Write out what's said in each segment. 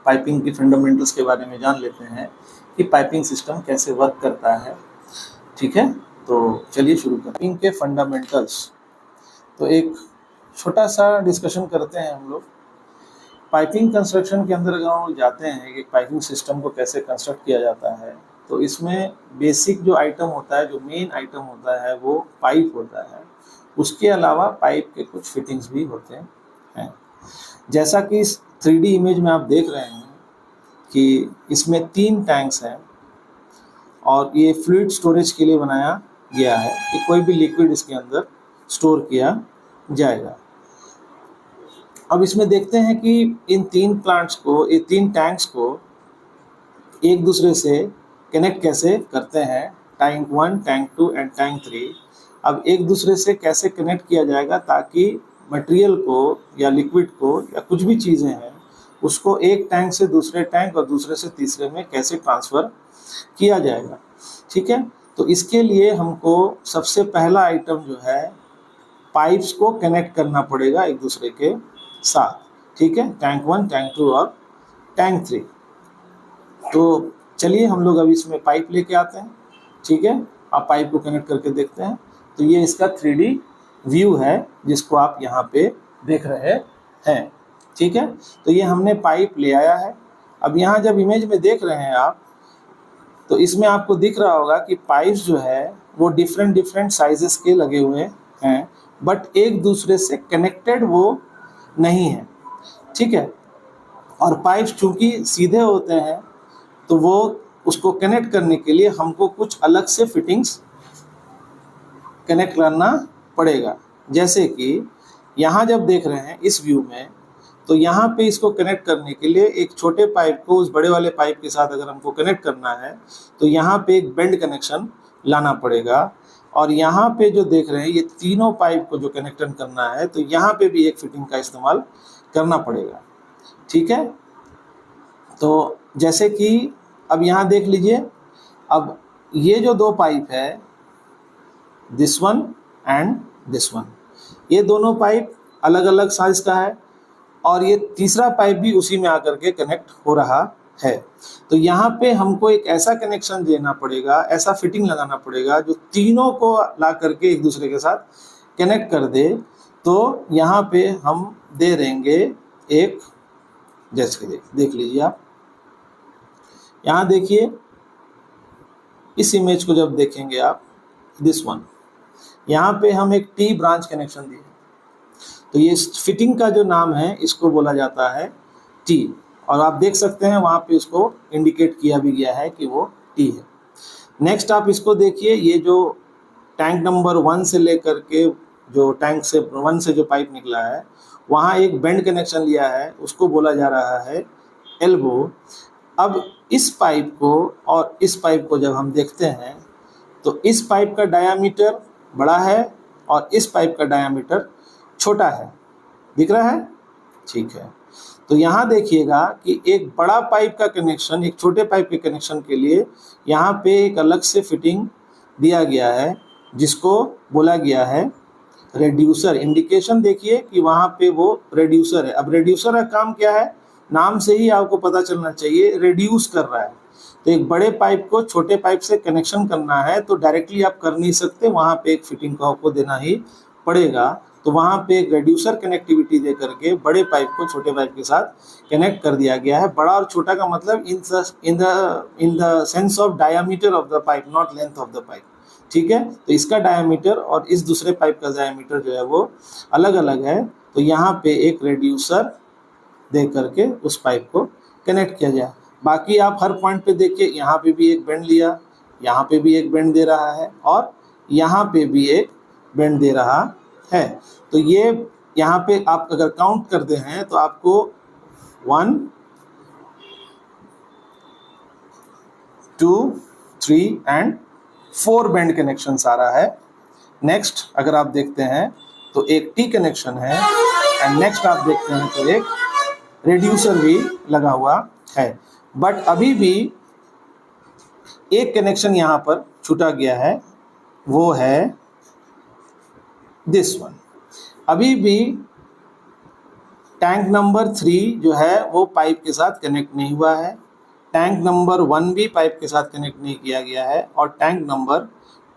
Piping की fundamentals के बारे में जान लेते हैं कि पाइपिंग सिस्टम कैसे वर्क करता है। ठीक है, तो चलिए शुरू करें। पाइपिंग के फंडामेंटल्स, तो एक छोटा सा डिस्कशन करते हैं हम लोग। पाइपिंग कंस्ट्रक्शन के अंदर अगर हम जाते हैं कि पाइपिंग सिस्टम को कैसे कंस्ट्रक्ट किया जाता है, तो इसमें बेसिक जो आइटम होता है, जो मेन आइटम होता है, वो पाइप होता है। उसके अलावा पाइप के कुछ फिटिंग्स भी होते हैं। जैसा कि इस 3D इमेज में आप देख रहे हैं कि इसमें 3 टैंक्स हैं और ये फ्लूइड स्टोरेज के लिए बनाया गया है कि कोई भी लिक्विड इसके अंदर स्टोर किया जाएगा। अब इसमें देखते हैं कि इन 3 प्लांट्स को, ये 3 टैंक्स को एक दूसरे से कनेक्ट कैसे करते हैं। टैंक 1, टैंक 2 एंड टैंक 3 अब एक दूसरे से कैसे कनेक्ट किया जाएगा ताकि मटेरियल को या लिक्विड को या कुछ भी चीज़ें हैं उसको एक टैंक से दूसरे टैंक और दूसरे से तीसरे में कैसे ट्रांसफ़र किया जाएगा। ठीक है, तो इसके लिए हमको सबसे पहला आइटम जो है, पाइप्स को कनेक्ट करना पड़ेगा एक दूसरे के साथ। ठीक है, टैंक 1, टैंक 2 और टैंक 3। तो चलिए हम लोग अभी इसमें पाइप लेके आते हैं। ठीक है, आप पाइप को कनेक्ट करके देखते हैं। तो ये इसका 3D व्यू है जिसको आप यहाँ पे देख रहे हैं। ठीक है, तो ये हमने पाइप ले आया है। अब यहाँ जब इमेज में देख रहे हैं आप, तो इसमें आपको दिख रहा होगा कि पाइप्स जो है वो डिफरेंट साइजेस के लगे हुए हैं, बट एक दूसरे से कनेक्टेड वो नहीं है। ठीक है, और पाइप्स चूंकि सीधे होते हैं तो वो उसको कनेक्ट करने के लिए हमको कुछ अलग से फिटिंग्स कनेक्ट करना पड़ेगा। जैसे कि यहाँ जब देख रहे हैं इस व्यू में, तो यहाँ पे इसको कनेक्ट करने के लिए एक छोटे पाइप को उस बड़े वाले पाइप के साथ अगर हमको कनेक्ट करना है तो यहाँ पे एक बेंड कनेक्शन लाना पड़ेगा। और यहाँ पे जो देख रहे हैं ये तीनों पाइप को जो कनेक्शन करना है, तो यहाँ पे भी एक फिटिंग का इस्तेमाल करना पड़ेगा। ठीक है, तो जैसे कि अब यहाँ देख लीजिए, अब ये जो 2 पाइप है, this one and this one, ये दोनों पाइप अलग अलग साइज का है और ये तीसरा पाइप भी उसी में आकर के कनेक्ट हो रहा है। तो यहाँ पे हमको एक ऐसा कनेक्शन देना पड़ेगा, ऐसा फिटिंग लगाना पड़ेगा जो तीनों को ला करके एक दूसरे के साथ कनेक्ट कर दे। तो यहाँ पे हम दे देंगे एक, जैसे देख लीजिए आप, यहाँ देखिए इस इमेज को जब देखेंगे आप, दिस वन, यहाँ पे हम एक टी ब्रांच कनेक्शन दिए। तो ये फिटिंग का जो नाम है इसको बोला जाता है टी, और आप देख सकते हैं वहाँ पे इसको इंडिकेट किया भी गया है कि वो टी है। नेक्स्ट आप इसको देखिए, ये जो टैंक नंबर 1 से लेकर के जो टैंक से 1 से जो पाइप निकला है, वहाँ एक बेंड कनेक्शन लिया है, उसको बोला जा रहा है एल्बो। अब इस पाइप को और इस पाइप को जब हम देखते हैं तो इस पाइप का डायामीटर बड़ा है और इस पाइप का डायामीटर छोटा है, दिख रहा है। ठीक है, तो यहाँ देखिएगा कि एक बड़ा पाइप का कनेक्शन एक छोटे पाइप के कनेक्शन के लिए यहाँ पे एक अलग से फिटिंग दिया गया है जिसको बोला गया है रेड्यूसर। इंडिकेशन देखिए कि वहाँ पे वो रेड्यूसर है। अब रेड्यूसर का काम क्या है, नाम से ही आपको पता चलना चाहिए, रेड्यूस कर रहा है। तो एक बड़े पाइप को छोटे पाइप से कनेक्शन करना है तो डायरेक्टली आप कर नहीं सकते, वहाँ पे एक फिटिंग को आपको देना ही पड़ेगा। तो वहाँ पे एक रेड्यूसर कनेक्टिविटी दे करके बड़े पाइप को छोटे पाइप के साथ कनेक्ट कर दिया गया है। बड़ा और छोटा का मतलब in the sense of diameter of the pipe, not length of the pipe. ठीक है, तो इसका डायामीटर और इस दूसरे पाइप का डायामीटर जो है वो अलग अलग है। तो यहाँ पे एक रेड्यूसर दे करके उस पाइप को कनेक्ट किया जाए। बाकी आप हर पॉइंट पे देखिए, यहाँ पे भी एक बेंड लिया, यहाँ पे भी एक बेंड दे रहा है और यहाँ पे भी एक बेंड दे रहा है। तो ये यहाँ पे आप अगर काउंट करते हैं तो आपको 1, 2, 3 एंड 4 बेंड कनेक्शन आ रहा है। नेक्स्ट अगर आप देखते हैं तो एक टी कनेक्शन है एंड नेक्स्ट आप देखते हैं तो एक रेड्यूसर भी लगा हुआ है। बट अभी भी एक कनेक्शन यहाँ पर छूटा गया है, वो है दिस वन। अभी भी टैंक नंबर 3 जो है वो पाइप के साथ कनेक्ट नहीं हुआ है, टैंक नंबर 1 भी पाइप के साथ कनेक्ट नहीं किया गया है, और टैंक नंबर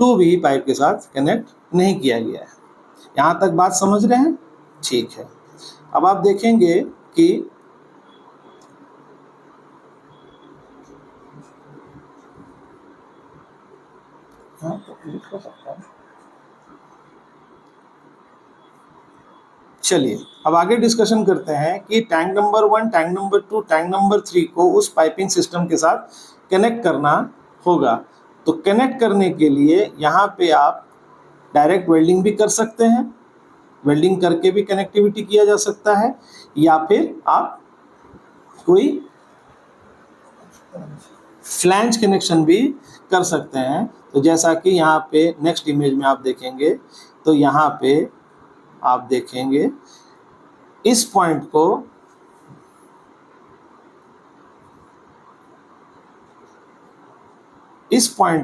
2 भी पाइप के साथ कनेक्ट नहीं किया गया है। यहाँ तक बात समझ रहे हैं? ठीक है। अब आप देखेंगे कि हो सकता है। चलिए अब आगे डिस्कशन करते हैं कि tank number 1, tank number 2, tank number 3 को उस पाइपिंग सिस्टम के साथ कनेक्ट करना होगा। तो कनेक्ट करने के लिए यहाँ पे आप डायरेक्ट वेल्डिंग भी कर सकते हैं, वेल्डिंग करके भी कनेक्टिविटी किया जा सकता है, या फिर आप कोई फ्लैंज कनेक्शन भी कर सकते हैं। तो जैसा कि यहाँ पे नेक्स्ट इमेज में आप देखेंगे, तो यहाँ पे आप देखेंगे इस पॉइंट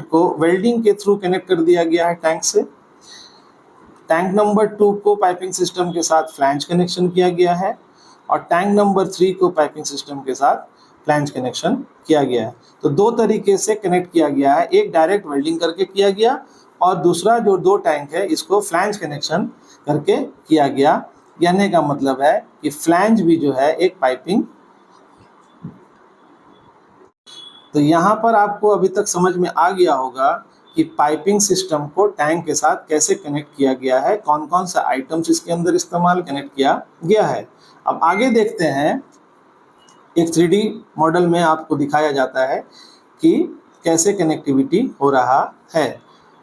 को वेल्डिंग के थ्रू कनेक्ट कर दिया गया है टैंक से। टैंक नंबर 2 को पाइपिंग सिस्टम के साथ फ्लैंज कनेक्शन किया गया है, और टैंक नंबर 3 को पाइपिंग सिस्टम के साथ फ्लैंज कनेक्शन किया गया है। तो दो तरीके से कनेक्ट किया गया है, एक डायरेक्ट वेल्डिंग करके किया गया, और दूसरा जो 2 टैंक है इसको फ्लैंज कनेक्शन करके किया गया। कहने का मतलब है कि फ्लैंज भी जो है एक पाइपिंग। तो यहाँ पर आपको अभी तक समझ में आ गया होगा कि पाइपिंग सिस्टम को टैंक के साथ कैसे कनेक्ट किया गया है, कौन कौन सा आइटम्स इसके अंदर इस्तेमाल कनेक्ट किया गया है। अब आगे देखते हैं, एक 3D मॉडल में आपको दिखाया जाता है कि कैसे कनेक्टिविटी हो रहा है।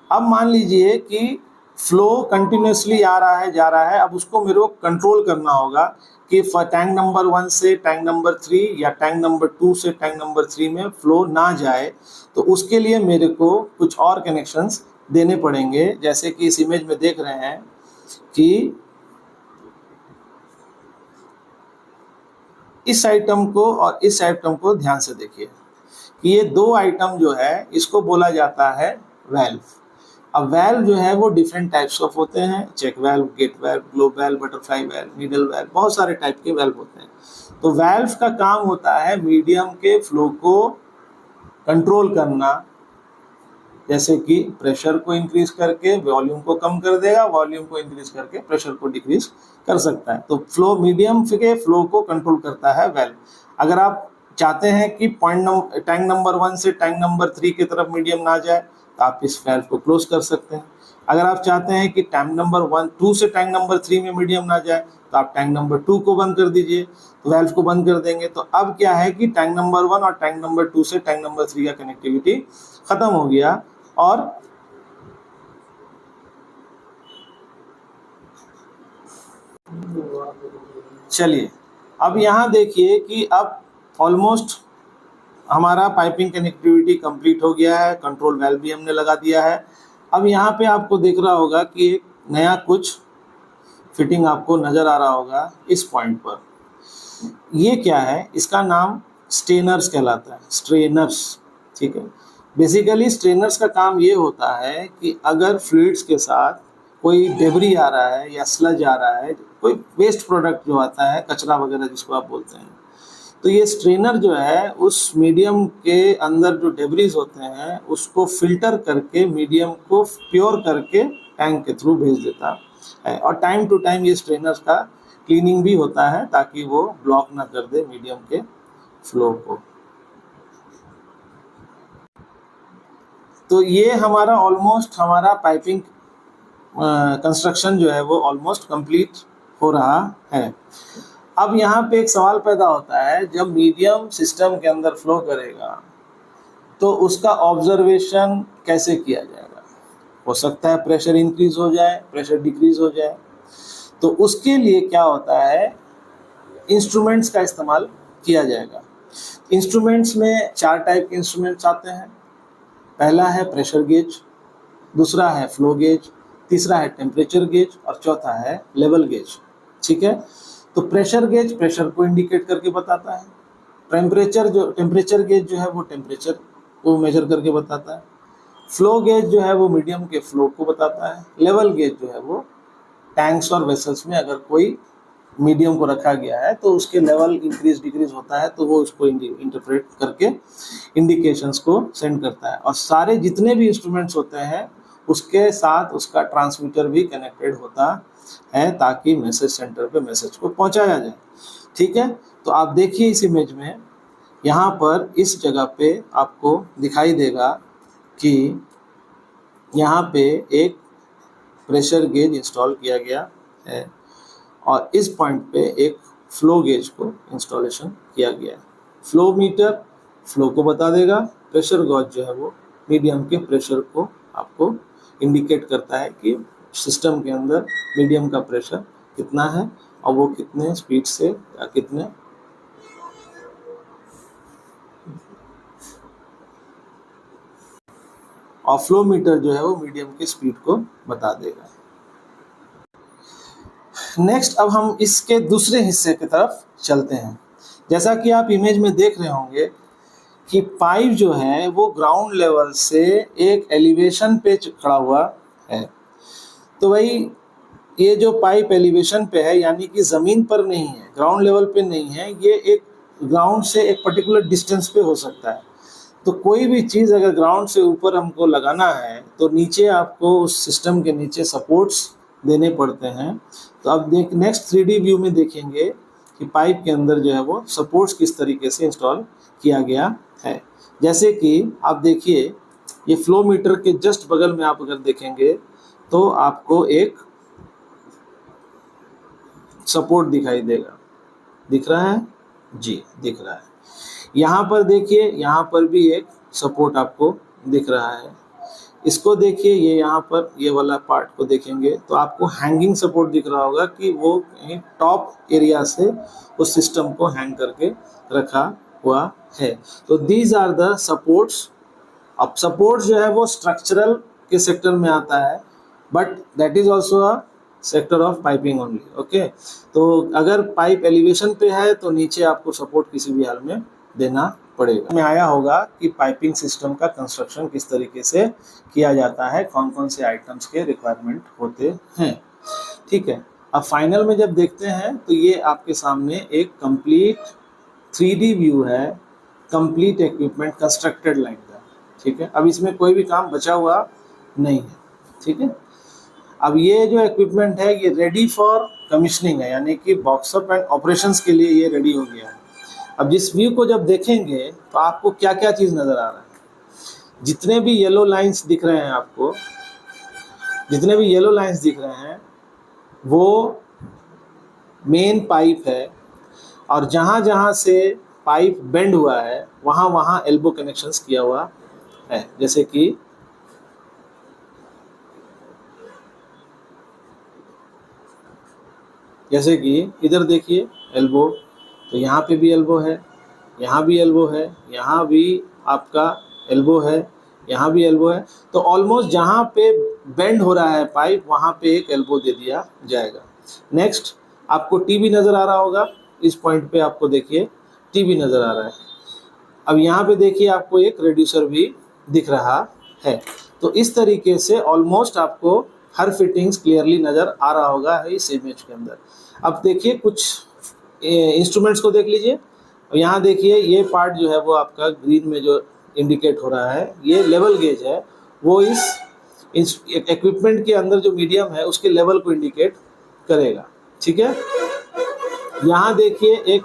अब मान लीजिए कि फ्लो कंटिन्यूसली आ रहा है, जा रहा है, अब उसको मेरे को कंट्रोल करना होगा कि टैंक नंबर 1 से टैंक नंबर 3 या टैंक नंबर 2 से टैंक नंबर 3 में फ्लो ना जाए। तो उसके लिए मेरे को कुछ और कनेक्शंस देने पड़ेंगे, जैसे कि इस इमेज में देख रहे हैं कि इस आइटम को और इस आइटम को ध्यान से देखिए कि ये 2 आइटम जो है इसको बोला जाता है वेल्व। अब वेल्व जो है वो डिफरेंट टाइप्स ऑफ होते हैं, check valve, gate valve, globe valve, butterfly valve, needle valve, बहुत सारे टाइप के वेल्व होते हैं। तो वेल्व का काम होता है मीडियम के फ्लो को कंट्रोल करना, जैसे कि प्रेशर को इंक्रीज करके वॉल्यूम को कम कर देगा, वॉल्यूम को इंक्रीज करके प्रेशर को डिक्रीज कर सकता है। तो फ्लो, मीडियम के फ्लो को कंट्रोल करता है वेल्व। अगर आप चाहते हैं कि टैंक नंबर 1 से टैंक नंबर 3 की तरफ मीडियम ना जाए, तो आप इस वेल्व को क्लोज कर सकते हैं। अगर आप चाहते हैं कि टैंक नंबर 2 से टैंक नंबर 3 में मीडियम ना जाए, तो आप टैंक नंबर 2 को बंद कर दीजिए, तो वेल्व को बंद कर देंगे। तो अब क्या है कि टैंक नंबर 1 और टैंक नंबर 2 से टैंक नंबर 3 का कनेक्टिविटी खत्म हो गया। और चलिए अब यहाँ देखिए कि अब ऑलमोस्ट हमारा पाइपिंग कनेक्टिविटी कंप्लीट हो गया है, कंट्रोल वेल्व भी हमने लगा दिया है। अब यहाँ पे आपको दिख रहा होगा कि एक नया कुछ फिटिंग आपको नज़र आ रहा होगा इस पॉइंट पर। ये क्या है? इसका नाम स्ट्रेनर्स कहलाता है, स्ट्रेनर्स। ठीक है, बेसिकली स्ट्रेनर्स का काम ये होता है कि अगर फ्लूइड्स के साथ कोई डेबरी आ रहा है या स्लज आ रहा है, कोई वेस्ट प्रोडक्ट जो आता है, कचरा वगैरह जिसको आप बोलते हैं, तो ये स्ट्रेनर जो है उस मीडियम के अंदर जो डेबरीज होते हैं उसको फिल्टर करके मीडियम को प्योर करके टैंक के थ्रू भेज देता है। और टाइम टू टाइम ये स्ट्रेनर्स का क्लीनिंग भी होता है ताकि वो ब्लॉक ना कर दे मीडियम के फ्लो को। तो ये हमारा ऑलमोस्ट हमारा पाइपिंग कंस्ट्रक्शन जो है वो ऑलमोस्ट कंप्लीट हो रहा है। अब यहाँ पे एक सवाल पैदा होता है, जब मीडियम सिस्टम के अंदर फ्लो करेगा तो उसका ऑब्जर्वेशन कैसे किया जाएगा? हो सकता है प्रेशर इंक्रीज हो जाए, प्रेशर डिक्रीज हो जाए। तो उसके लिए क्या होता है, इंस्ट्रूमेंट्स का इस्तेमाल किया जाएगा। इंस्ट्रूमेंट्स में 4 टाइप के इंस्ट्रूमेंट्स आते हैं। पहला है प्रेशर गेज, दूसरा है फ्लो गेज, तीसरा है टेम्परेचर गेज, और चौथा है लेवल गेज। ठीक है, तो प्रेशर गेज प्रेशर को इंडिकेट करके बताता है, टेम्परेचर गेज जो है वो टेम्परेचर को मेजर करके बताता है, फ्लो गेज जो है वो मीडियम के फ्लो को बताता है, लेवल गेज जो है वो टैंक्स और वेसल्स में अगर कोई मीडियम को रखा गया है तो उसके लेवल इंक्रीज डिक्रीज होता है, तो वो उसको इंटरप्रेट करके इंडिकेशंस को सेंड करता है। और सारे जितने भी इंस्ट्रूमेंट्स होते हैं उसके साथ उसका ट्रांसमीटर भी कनेक्टेड होता है ताकि मैसेज सेंटर पे मैसेज को पहुंचाया जाए। ठीक है, तो आप देखिए इस इमेज में, यहाँ पर इस जगह पे आपको दिखाई देगा कि यहाँ पे एक प्रेशर गेज इंस्टॉल किया गया है और इस पॉइंट पे एक फ्लो गेज को इंस्टॉलेशन किया गया है। फ्लो मीटर फ्लो को बता देगा, प्रेशर गॉज जो है वो मीडियम के प्रेशर को आपको इंडिकेट करता है कि सिस्टम के अंदर मीडियम का प्रेशर कितना है और वो कितने स्पीड से या कितने और फ्लो मीटर जो है वो मीडियम की स्पीड को बता देगा। नेक्स्ट अब हम इसके दूसरे हिस्से की तरफ चलते हैं। जैसा कि आप इमेज में देख रहे होंगे कि पाइप जो है वो ग्राउंड लेवल से एक एलिवेशन पे खड़ा हुआ है। तो भाई ये जो पाइप एलिवेशन पे है यानी कि ज़मीन पर नहीं है, ग्राउंड लेवल पे नहीं है, ये एक ग्राउंड से एक पर्टिकुलर डिस्टेंस पे हो सकता है। तो कोई भी चीज़ अगर ग्राउंड से ऊपर हमको लगाना है तो नीचे आपको उस सिस्टम के नीचे सपोर्ट्स देने पड़ते हैं। तो अब नेक्स्ट 3D व्यू में देखेंगे कि पाइप के अंदर जो है वो सपोर्ट्स किस तरीके से इंस्टॉल किया गया है। जैसे कि आप देखिए ये फ्लो मीटर के जस्ट बगल में आप अगर देखेंगे तो आपको एक सपोर्ट दिखाई देगा, दिख रहा है जी, दिख रहा है। यहाँ पर देखिए, यहाँ पर भी एक सपोर्ट आपको दिख रहा है। इसको देखिए, ये यहाँ पर ये वाला पार्ट को देखेंगे तो आपको हैंगिंग सपोर्ट दिख रहा होगा कि वो टॉप एरिया से उस सिस्टम को हैंग करके रखा हुआ है। तो दीज आर द सपोर्ट्स। अब सपोर्ट जो है वो स्ट्रक्चरल के सेक्टर में आता है, but that is also a sector of piping only. Okay, तो अगर पाइप एलिवेशन पे है तो नीचे आपको सपोर्ट किसी भी हाल में देना पड़ेगा। में आया होगा कि पाइपिंग सिस्टम का कंस्ट्रक्शन किस तरीके से किया जाता है, कौन कौन से आइटम्स के रिक्वायरमेंट होते हैं। ठीक है, अब फाइनल में जब देखते हैं तो ये आपके सामने एक कंप्लीट 3D व्यू है, कंप्लीट इक्विपमेंट कंस्ट्रक्टेड लाइन का। ठीक है, अब इसमें कोई भी काम बचा हुआ नहीं है। ठीक है, अब ये जो इक्विपमेंट है ये रेडी फॉर कमिश्निंग है, यानी कि बॉक्सअप एंड ऑपरेशंस के लिए ये रेडी हो गया है। अब जिस व्यू को जब देखेंगे तो आपको क्या क्या चीज़ नज़र आ रहा है, जितने भी येलो लाइंस दिख रहे हैं आपको, जितने भी येलो लाइंस दिख रहे हैं वो मेन पाइप है और जहाँ जहाँ से पाइप बेंड हुआ है वहाँ वहाँ एल्बो कनेक्शंस किया हुआ है। जैसे कि इधर देखिए एल्बो, तो यहाँ पे भी एल्बो है, यहाँ भी एल्बो है, यहाँ भी आपका एल्बो है, यहाँ भी एल्बो है। तो ऑलमोस्ट जहाँ पे बेंड हो रहा है पाइप वहाँ पे एक एल्बो दे दिया जाएगा। नेक्स्ट आपको टीवी नज़र आ रहा होगा, इस पॉइंट पे आपको देखिए टीवी नज़र आ रहा है। अब यहाँ पे देखिए आपको एक रेड्यूसर भी दिख रहा है। तो इस तरीके से ऑलमोस्ट आपको हर फिटिंग्स क्लियरली नज़र आ रहा होगा इस इमेज के अंदर। अब देखिए कुछ इंस्ट्रूमेंट्स को देख लीजिए। यहाँ देखिए ये पार्ट जो है वो आपका ग्रीन में जो इंडिकेट हो रहा है ये लेवल गेज है, वो इस इक्विपमेंट के अंदर जो मीडियम है उसके लेवल को इंडिकेट करेगा। ठीक है, यहाँ देखिए एक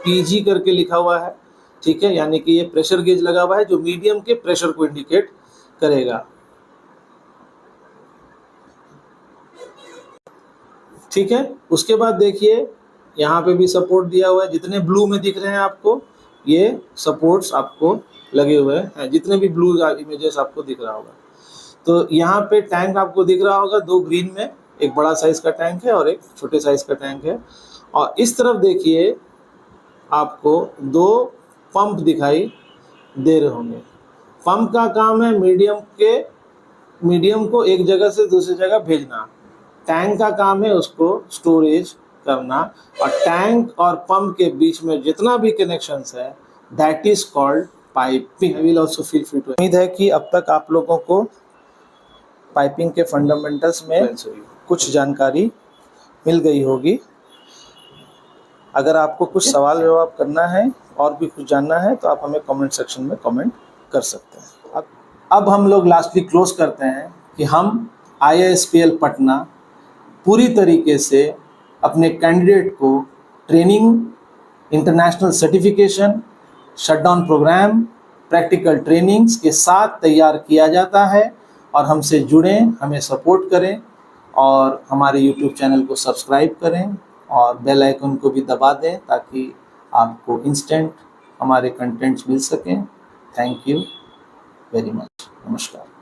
PG करके लिखा हुआ है। ठीक है, यानी कि ये प्रेशर गेज लगा हुआ है जो मीडियम के प्रेशर को इंडिकेट करेगा। ठीक है, उसके बाद देखिए यहाँ पे भी सपोर्ट दिया हुआ है, जितने ब्लू में दिख रहे हैं आपको ये सपोर्ट्स आपको लगे हुए हैं, जितने भी ब्लू इमेजेस आपको दिख रहा होगा। तो यहाँ पे टैंक आपको दिख रहा होगा, 2 ग्रीन में, एक बड़ा साइज का टैंक है और एक छोटे साइज का टैंक है। और इस तरफ देखिए आपको 2 पंप दिखाई दे रहे होंगे। पंप का काम है मीडियम को एक जगह से दूसरी जगह भेजना। टैंक का काम है उसको स्टोरेज करना। और टैंक और पंप के बीच में जितना भी कनेक्शंस है that is called piping. I will also feel free to. उम्मीद है कि अब तक आप लोगों को पाइपिंग के फंडामेंटल्स में कुछ जानकारी मिल गई होगी। अगर आपको कुछ सवाल जवाब करना है और भी कुछ जानना है तो आप हमें कमेंट सेक्शन में कमेंट कर सकते हैं। अब हम लोग लास्टली क्लोज करते हैं कि हम IISPL पटना पूरी तरीके से अपने कैंडिडेट को training, international certification, shutdown program, practical trainings के साथ तैयार किया जाता है। और हमसे जुड़ें, हमें सपोर्ट करें और हमारे YouTube चैनल को सब्सक्राइब करें और बेल आइकन को भी दबा दें ताकि आपको इंस्टेंट हमारे कंटेंट्स मिल सकें। Thank you very much. नमस्कार।